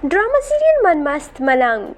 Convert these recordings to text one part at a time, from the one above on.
Drama serial मन मस्त मलंग।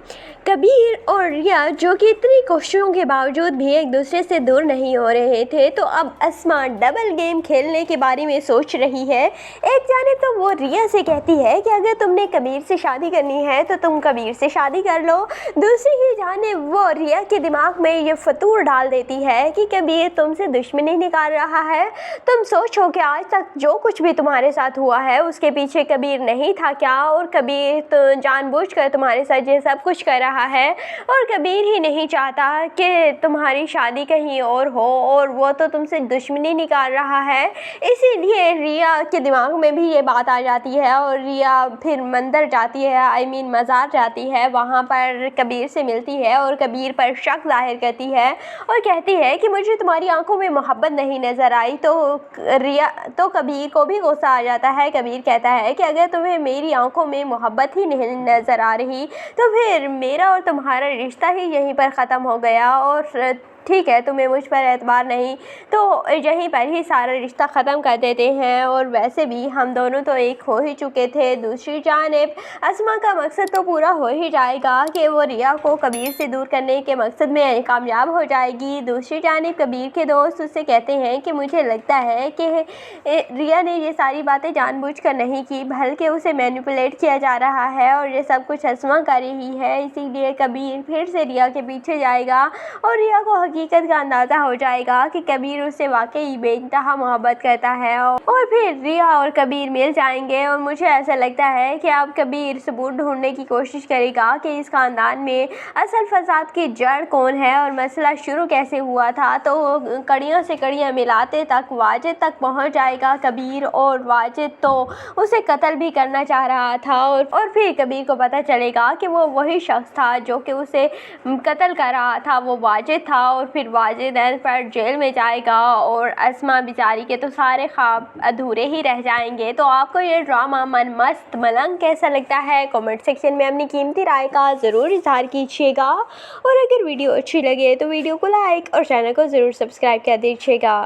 कबीर और रिया जो कि इतनी कोशिशों के बावजूद भी एक दूसरे से दूर नहीं हो रहे थे, तो अब अस्मा डबल गेम खेलने के बारे में सोच रही है। एक जानिब तो वो रिया से कहती है कि अगर तुमने कबीर से शादी करनी है तो तुम कबीर से शादी कर लो। दूसरी ही जानिब वो रिया के दिमाग में ये फतूर डाल देती है कि कबीर तुमसे दुश्मनी निकाल रहा है। तुम सोचो कि आज तक जो कुछ भी तुम्हारे साथ हुआ है उसके पीछे कबीर नहीं था क्या, और कबीर तो जानबूझकर तुम्हारे साथ ये सब कुछ कर रहा है, और कबीर ही नहीं चाहता कि तुम्हारी शादी कहीं और हो, और वो तो तुमसे दुश्मनी निकाल रहा है। इसीलिए रिया के दिमाग में भी ये बात आ जाती है और रिया फिर मंदिर जाती है, मज़ार जाती है, वहाँ पर कबीर से मिलती है और कबीर पर शक जाहिर करती है और कहती है कि मुझे तुम्हारी आंखों में मोहब्बत नहीं नज़र आई। तो कबीर को भी गुस्सा आ जाता है। कबीर कहता है कि अगर तुम्हें मेरी आंखों में मोहब्बत ही नहीं नज़र आ रही तो फिर मेरा और तुम्हारा रिश्ता ही यहीं पर ख़त्म हो गया, और ठीक है तुम्हें मुझ पर एतबार नहीं तो यहीं पर ही सारा रिश्ता ख़त्म कर देते हैं, और वैसे भी हम दोनों तो एक हो ही चुके थे। दूसरी जानिब अस्मा का मकसद तो पूरा हो ही जाएगा कि वो रिया को कबीर से दूर करने के मकसद में कामयाब हो जाएगी। दूसरी जानिब कबीर के दोस्त उससे कहते हैं कि मुझे लगता है कि रिया ने ये सारी बातें जानबूझकर नहीं की, बल्कि उसे मैनिपुलेट किया जा रहा है और ये सब कुछ अस्मा कर रही है। इसीलिए कबीर फिर से रिया के पीछे जाएगा और रिया को हकीकत का अंदाज़ा हो जाएगा कि कबीर उससे वाकई बेइंतहा मोहब्बत करता है, और फिर रिया और कबीर मिल जाएंगे। और मुझे ऐसा लगता है कि अब कबीर सबूत ढूंढने की कोशिश करेगा कि इस खानदान में असल फसाद की जड़ कौन है और मसला शुरू कैसे हुआ था। तो कड़ियों से कड़ियाँ मिलाते तक वाजिद तक पहुँच जाएगा कबीर, और वाजिद तो उसे कत्ल भी करना चाह रहा था, और फिर कबीर को पता चलेगा कि वो वही शख्स था जो कि उसे कत्ल कर रहा था, वो वाजिद था। और फिर वाजिद पर जेल में जाएगा और अस्मा बेचारी के तो सारे ख्वाब अधूरे ही रह जाएंगे। तो आपको ये ड्रामा मन मस्त मलंग कैसा लगता है, कमेंट सेक्शन में अपनी कीमती राय का ज़रूर इज़हार कीजिएगा, और अगर वीडियो अच्छी लगे तो वीडियो को लाइक और चैनल को ज़रूर सब्सक्राइब कर दीजिएगा।